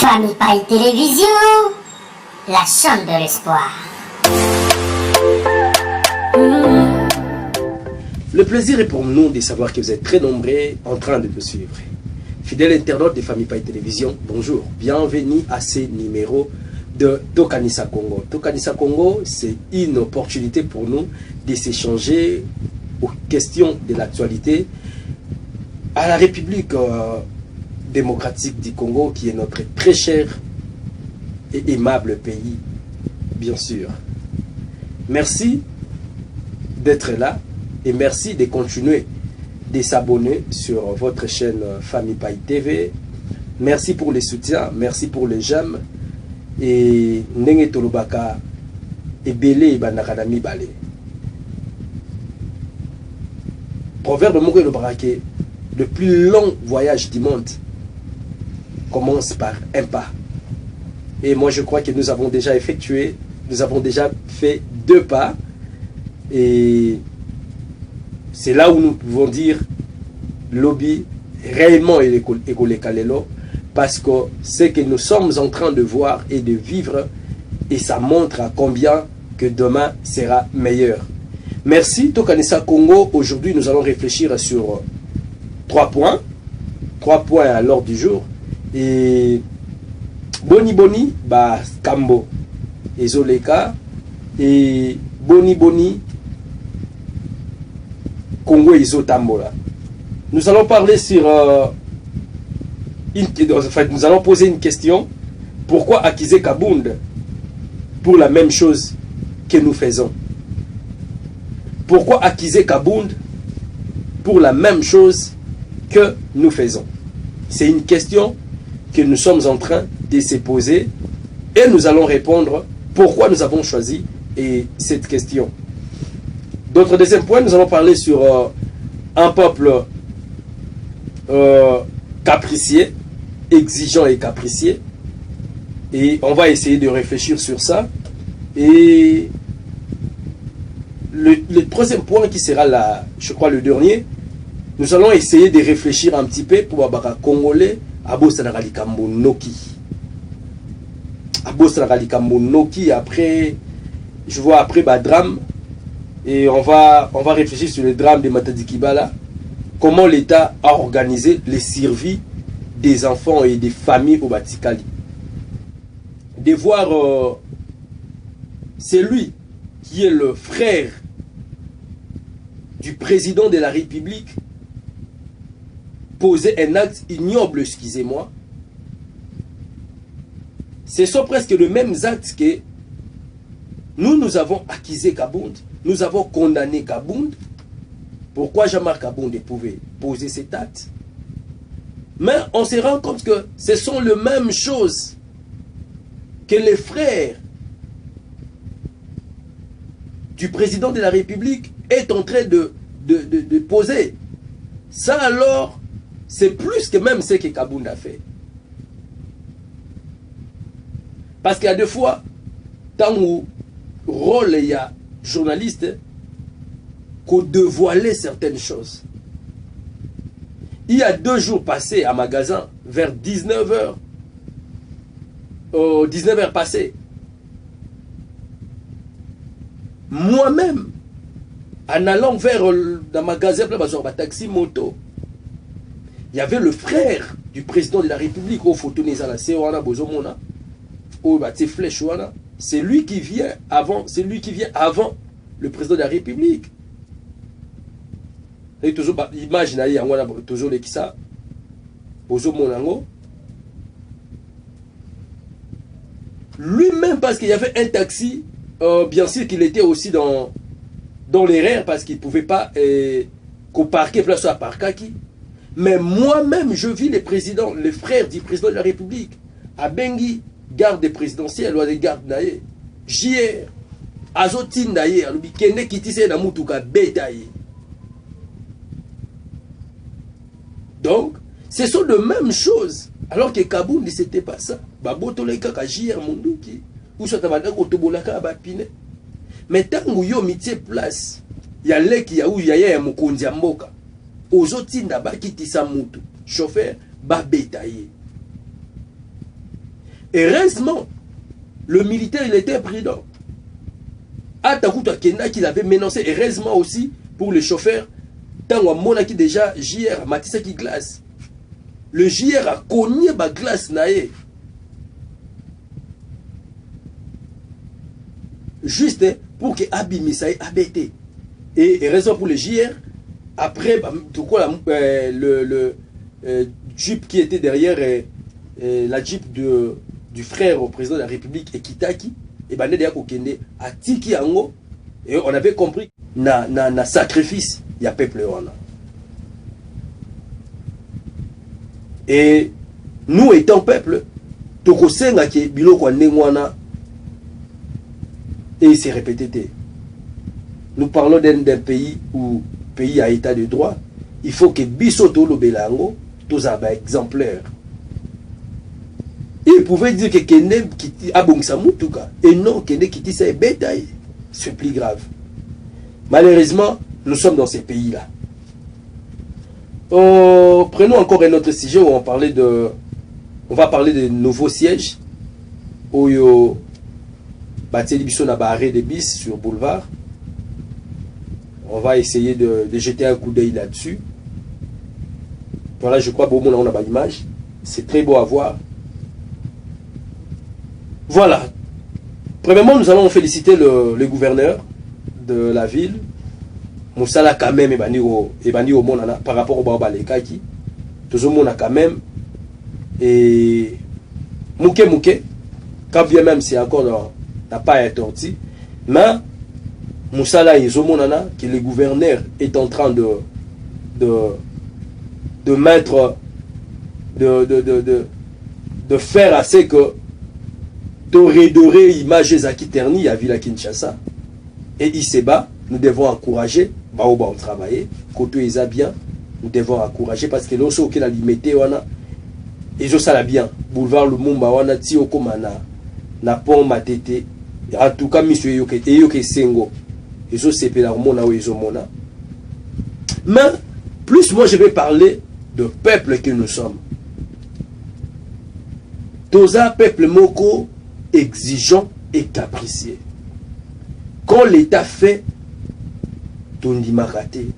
Famille Paille Télévision, la chaîne de l'espoir. Le plaisir est pour nous de savoir que vous êtes très nombreux en train de nous suivre. Fidèles internautes de Famille Paille Télévision, bonjour. Bienvenue à ce numéro de Tokanisa Congo. Tokanisa Congo, c'est une opportunité pour nous de s'échanger aux questions de l'actualité à la République démocratique du Congo, qui est notre très cher et aimable pays, bien sûr. Merci d'être là et merci de continuer de s'abonner sur votre chaîne Famille Paille TV. Merci pour les soutiens, merci pour les j'aime. Et Ndenge Tolobaka et Belé Banakadami Balé. Proverbe Moko le Baraké, le plus long voyage du monde commence par un pas. Et moi je crois que nous avons déjà effectué, nous avons déjà fait 2 pas. Et c'est là où nous pouvons dire lobby réellement école Kalelo, parce que ce que nous sommes en train de voir et de vivre, et ça montre à combien que demain sera meilleur. Merci Tokanisa Congo. Aujourd'hui nous allons réfléchir sur 3 points. 3 points à l'ordre du jour. Et Boni ba Kambo Ezoleka et Boni Congo Ezotambola. Nous allons parler sur nous allons poser une question. Pourquoi accuser Kabound pour la même chose que nous faisons? Pourquoi accuser Kabound pour la même chose que nous faisons? C'est une question que nous sommes en train de se poser et nous allons répondre pourquoi nous avons choisi cette question. D'autres deuxième point, nous allons parler sur un peuple capricieux, exigeant et capricieux, et on va essayer de réfléchir sur ça. Et le troisième point qui sera je crois le dernier, nous allons essayer de réfléchir un petit peu pour les Congolais à Bosanagalikambo Noki. À Bosanagalikambo Noki, après, je vois après drame, et on va réfléchir sur le drame de Matadi Kibala, comment l'État a organisé les survies des enfants et des familles au Batikali. De voir celui qui est le frère du président de la République poser un acte ignoble, excusez-moi. Ce sont presque les mêmes actes que nous avons accusé Kabound, nous avons condamné Kabound. Pourquoi Jean-Marc Kabound pouvait poser cet acte? Mais on se rend compte que ce sont les mêmes choses que les frères du président de la République est en train de poser. Ça alors, c'est plus que même ce que Kabound a fait. Parce qu'il y a des fois, tant où rôle il y a journaliste, qu'on dévoilait certaines choses. Il y a 2 jours passés à magasin, vers 19h, 19h passées, moi-même, en allant vers le magasin, taxi moto, il y avait le frère du président de la République au photo c'est lui qui vient avant, le président de la République. Et toujours imaginez toujours les ça lui-même, parce qu'il y avait un taxi, bien sûr qu'il était aussi dans l'erreur parce qu'il ne pouvait pas parquer place à Parkaki. Mais moi-même, je vis les frères du président de la République à Bengi, garde présidentielle ou des gardes naïe. JR, Azotine naïe, Kende Kitise na Mutuka Betaïe. Donc, ce sont de mêmes choses. Alors que Kabound, ce n'était pas ça. Babotoleka ka JR Munduki, ou soit tabanda kotobolaka abapine. Mais tant que yo mitie place, il y a les qui y a où il y a mukonzi mboka. Ozotinda bakitisa mutu, chauffeur ba betaye. Heureusement, le militaire, il était prudent. Atakuta Kenda qu'il avait menacé, heureusement aussi pour les chauffeurs, tant qu'on qui déjà JR, Matissa qui glace. Le JR a cogné ma glace naé. Juste pour que Abimisa ait abatté. Et heureusement pour le JR, après, tout quoi, le Jeep qui était derrière la Jeep du frère au président de la République, Ekitaki, et ben a tiki ango, et on avait compris na sacrifice il y a peuple wana. Et nous étant peuple, tokosenga ke biloko ndengwana et il s'est répété. Nous parlons d'un pays où pays à état de droit, il faut que bisoto lo belango tous aba exemplaires. Il pouvait dire que Kende qui a bon Samoutuka et non Kende qui dit bétail, c'est plus grave. Malheureusement, nous sommes dans ces pays-là. Prenons encore un autre sujet où on va parler de nouveaux sièges. Oyo Bateli Bisso na barré de bis sur boulevard. On va essayer de jeter un coup d'œil là-dessus. Voilà, je crois bon on a pas l'image. C'est très beau à voir. Voilà. Premièrement, nous allons féliciter le gouverneur de la ville. Moussala quand même ebani au monana par rapport au Baba Lekaki. Tout le monde a quand même. Et Mouké, quand bien même c'est encore n'a pas été torti. Mais Moussala et Zomonana, que le gouverneur est en train de mettre, de faire assez que doré image Zaki Terni à Villa Kinshasa et Iseba, nous devons encourager Baoba travailler côté Isa bien, nous devons encourager parce que l'osso qui la limité wana et ça la bien boulevard Lumumba wana tio komana na pont Matete en tout cas monsieur yoke sengo et ça c'est la mona ou mona. Mais plus moi je vais parler de peuple que nous sommes. Toza peuple moko exigeant et capricieux. Quand l'État fait, Tondima raté.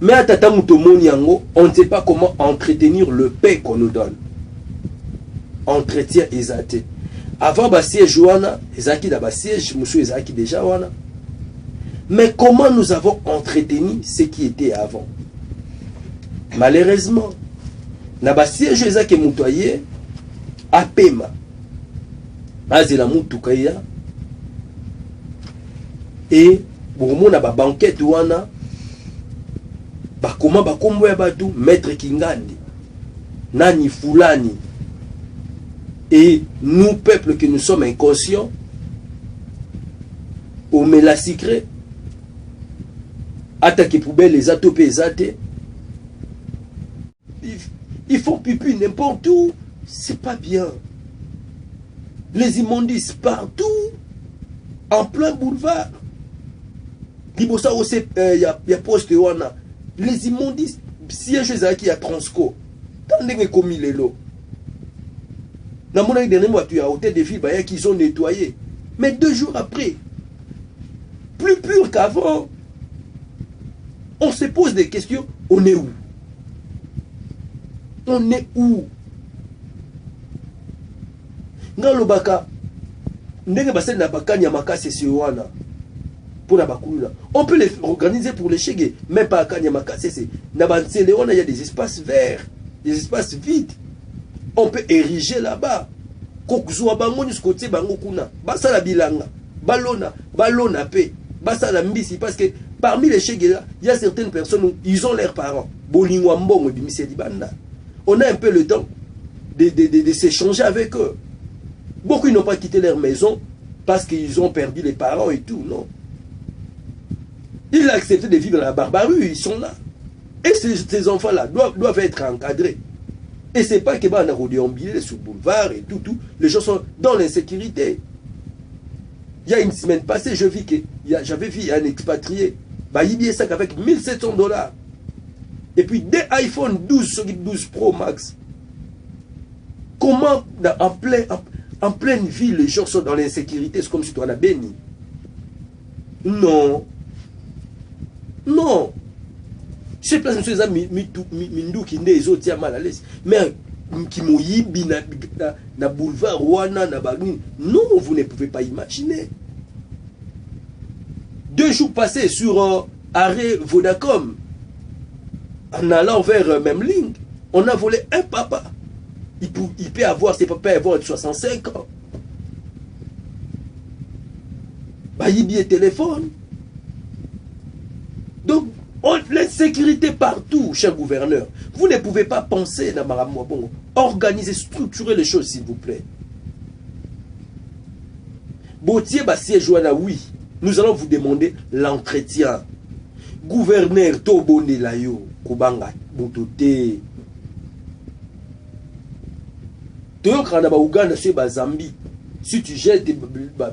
Mais à Tata Moutomoni yango, on ne sait pas comment entretenir le paix qu'on nous donne. Entretien exalté. Avant siège wana, ezaki da siège, monsieur ezaki déjà wana. Mais comment nous avons entretenu ce qui était avant? Malheureusement, na siège ezaki moutoyer à Pema. Azela Moutoukaya et bon na ba banquette wana bakoma bakombo ya batu maître Kingandi nani fulani et nous peuple que nous sommes inconscients on met la secret attaquer poubelle les atopés zate ils font pipi n'importe où, c'est pas bien. Les immondices partout, en plein boulevard. Il y a poste wana. Les immondices, siège qui a Transco. Tant que commis les lots. Dans mon dernier mois, tu as hôtel de ville qu'ils ont nettoyé. Mais 2 jours après, plus pur qu'avant, on se pose des questions. On est où? On est où? Ngalobaka ndenge basel na bakanya makase siwana pour la bakulula. On peut les organiser pour les chègues, mais pas kanya makase c'est na bansele on il y a des espaces verts, des espaces vides. On peut ériger là-bas. Kokuzwa bango ni côté bango kuna. Basala bilanga, balona pe, basala mbisi parce que parmi les chègues là, il y a certaines personnes où ils ont leurs parents. Bolingwa mbongo bimise libanda. On a un peu le temps de s'échanger avec eux. Beaucoup n'ont pas quitté leur maison parce qu'ils ont perdu les parents et tout, non. Ils ont accepté de vivre la barbarie, ils sont là. Et ces enfants-là doivent être encadrés. Et c'est pas que on a déambulé sur le boulevard et tout. Les gens sont dans l'insécurité. Il y a une semaine passée, j'avais vu un expatrié, il sac avec $1700. Et puis des iPhone 12 Pro Max. Comment en plein... En pleine ville, les gens sont dans l'insécurité, c'est comme si tu en as béni. Non. Non. Je place monsieur ça mindu qui les autres tiens mal à l'aise. Mais qui moyibi na boulevard Rwanda na bagni. Non, vous ne pouvez pas imaginer. 2 jours passés sur arrêt Vodacom, en allant vers Memling, on a volé un papa. Il peut avoir, ses papas avoir 65 ans. Bah, il y a téléphone. Donc, l'insécurité partout, cher gouverneur. Vous ne pouvez pas penser, organiser, structurer les choses, s'il vous plaît. Bautier, siège, oui. Nous allons vous demander l'entretien. Gouverneur, Tobone Layo, Kobanga, Botote. Ouganda, Zambie. Si tu jettes des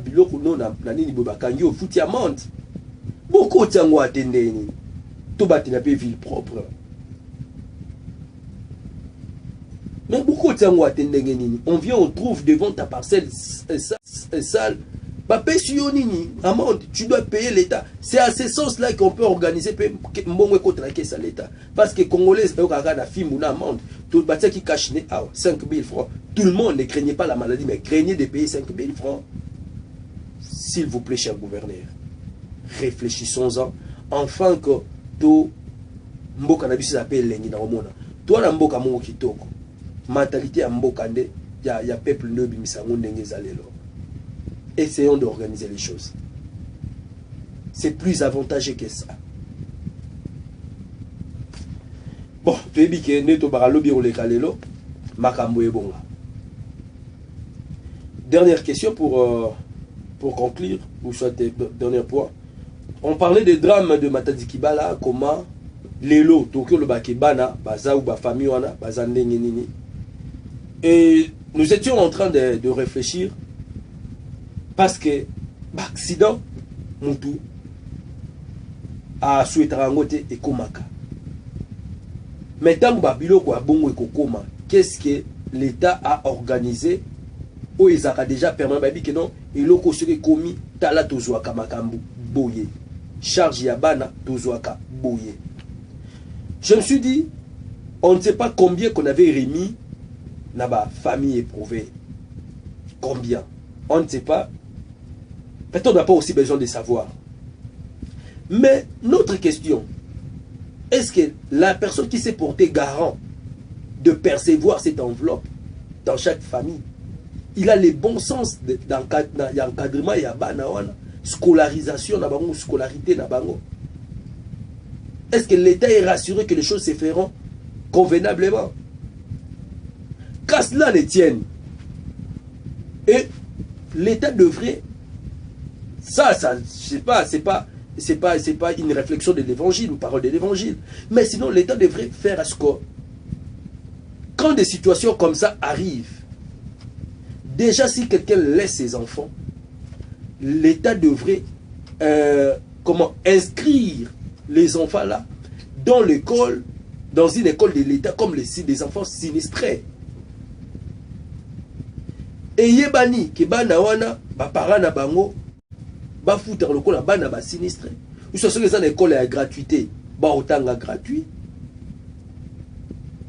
biloko non nani ni bobakangi au foot amende. Beaucoup de gens attendent. Tout bâti n'a pas ville propre. Mais beaucoup de gens attendent. On vient, on trouve devant ta parcelle sale. Tu dois payer l'État. C'est à ce sens-là qu'on peut organiser l'État. Parce que les Congolais, tout le qui cache 5 000 francs. Tout le monde ne craignait pas la maladie, mais craignait de payer 5 000 francs. S'il vous plaît, cher gouverneur, réfléchissons-en. Enfin que tout mboka na biso s'appelle lengi na omona. Toi na mboka mongo kitoko. Mentalité ya mboka nde ya peuple no bimisango ndenge zalelo. Essayons d'organiser les choses. C'est plus avantageux que ça. Bon, tu es dit que neto baralobi ou les kalelo, makambo e bonga. Dernière question pour conclure, ou soit dernier point. On parlait des drames de Matadi Kibala, comment Lelo, Tokyo le Bakebana, Baza ou Bafami wana, Baza nini. Et nous étions en train de réfléchir. Parce que l'accident, Moutou, a souhaité rangote et komaka. Mais tant que Babilo a bongo et kokoma, qu'est-ce que l'État a organisé? Où ils ont déjà permis que non, et l'oko serait commis, tala tozoaka makambu, boye. Charge yabana, tozoaka, boye. Je me suis dit, on ne sait pas combien qu'on avait remis dans la famille éprouvée. Combien? On ne sait pas. Peut-être on n'a pas aussi besoin de savoir. Mais notre question, est-ce que la personne qui s'est portée garant de percevoir cette enveloppe dans chaque famille, il a le bon sens d'encadrement, scolarisation, scolarité, est-ce que l'État est rassuré que les choses se feront convenablement? Qu'à cela ne tienne. Et l'État devrait... Ça c'est pas une réflexion de l'évangile ou parole de l'évangile. Mais sinon, l'État devrait faire à ce que, quand des situations comme ça arrivent, déjà si quelqu'un laisse ses enfants, l'État devrait inscrire les enfants là dans l'école, dans une école de l'État, comme des enfants sinistrés. Et yebani, que bana wana, ba parents na bango, ba foutre le col à bana ba sinistré. Ou soit ceux qui sont dans l'école à gratuité, ba autant à gratuit.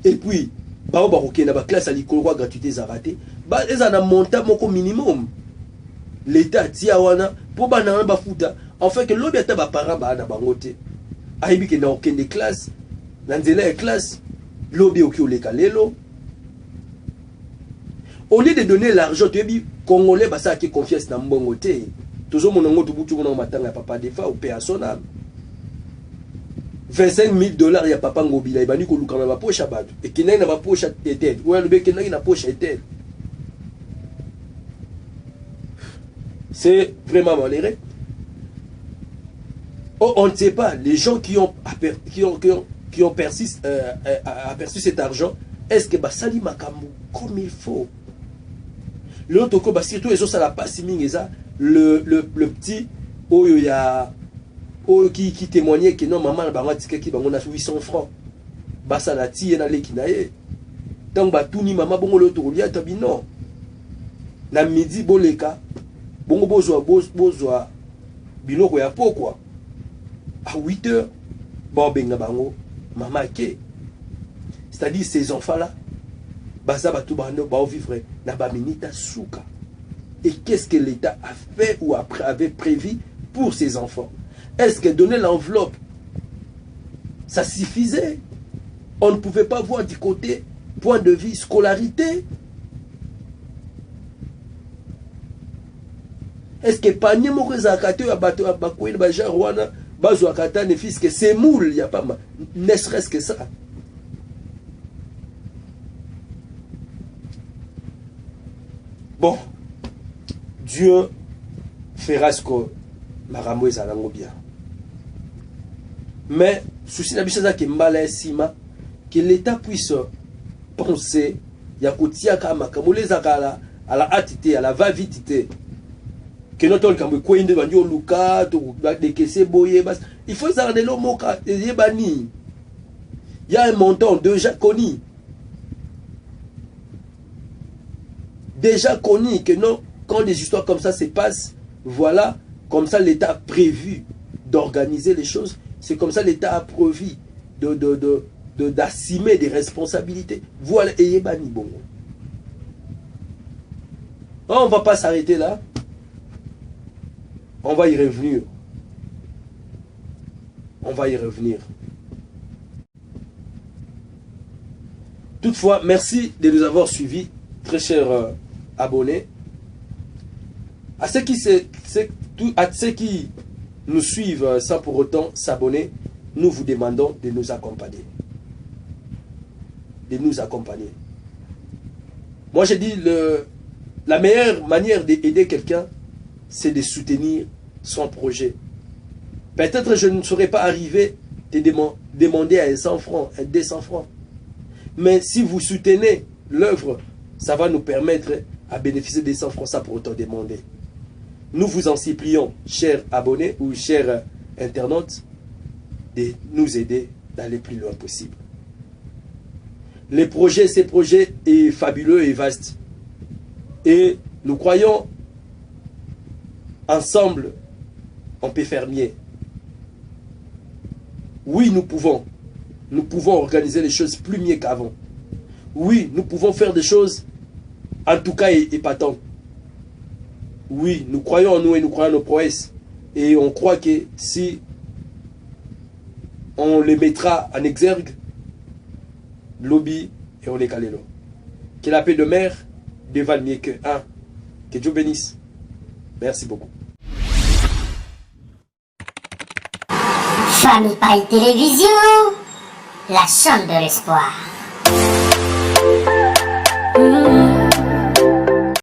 Et puis, ba ok na ba classe à l'école gratuité za raté, ba les en a monté moko minimum. L'État tia wana pour bana ba foutre. En fait que l'objet ba parents ba na bango te. Aibi que na aucune des classes, dans les classes, l'objet ok o lekalelo. Au lieu de donner l'argent, tu es dit, Congolais, ça qui confiance dans mon côté. Toujours mon nom, tout le monde m'attend à papa des fois, ou paix à son âme. 25 000 $, il y a papa Ngobila, il va dire que l'on a poche à battre. Et qu'il n'a pas poche à tête. Ou le bec n'a pas poche à tête. C'est vraiment malheureux. Oh, on ne sait pas, les gens qui ont aperçu cet argent, est-ce que Basali Makambu, comme il faut? L'autre coup, surtout les autres, ça n'a pas si le petit qui témoignait que non, maman, on a 800 francs. Ça n'a pas na le kinaye. Tant que tout ni maman, bon, l'autre, non. na midi boleka bongo bozwa biloko ya pokwa à 8 heures bon benga bango mama ke, c'est-à-dire ces enfants là baza batu bando ba vivre na ba minita souka. Et qu'est-ce que l'État a fait ou avait prévu pour ces enfants? Est-ce que donner l'enveloppe ça suffisait? On ne pouvait pas voir du côté point de vue scolarité. Est-ce que panier moko zakate ya bato ya bakweli ba jarwana bazo akata ne fils que c'est moule, il y a pas ne serait-ce que ça. Bon, Dieu fera ce que makambo ezalango bien. Mais souci na biso za ke mbala sima que l'État puisse penser ya kotia ka makambo les akala à la hâte, à la va-vite. Que notre kambo kwende bandio luka to de kese boye bas. Il faut ça de lo moka yebani. Il y a un montant déjà connu. Déjà connu que non, quand des histoires comme ça se passent, voilà, comme ça l'État a prévu d'organiser les choses. C'est comme ça l'État a prévu d'assumer des responsabilités. Voilà, et yebani bon. On ne va pas s'arrêter là. On va y revenir. On va y revenir. Toutefois, merci de nous avoir suivis, très chers abonnés. À ceux qui nous suivent sans pour autant s'abonner, nous vous demandons de nous accompagner. De nous accompagner. Moi, je dis, la meilleure manière d'aider quelqu'un, c'est de soutenir son projet. Peut-être je ne serais pas arrivé de demander à 100 francs, à 200 francs. Mais si vous soutenez l'œuvre, ça va nous permettre à bénéficier des 100 francs, ça pour autant demander. Nous vous en supplions, chers abonnés ou chers internautes, de nous aider d'aller plus loin possible. Les projets, ces projets est fabuleux et vaste. Et nous croyons ensemble, on peut faire mieux. Oui, nous pouvons. Nous pouvons organiser les choses plus mieux qu'avant. Oui, nous pouvons faire des choses, en tout cas, épatantes. Oui, nous croyons en nous et nous croyons en nos prouesses. Et on croit que si on les mettra en exergue, lobby et on les calera. Que la paix de mer dévale mieux que un. Que Dieu bénisse. Merci beaucoup. Famille Paille Télévision, la chaîne de l'espoir.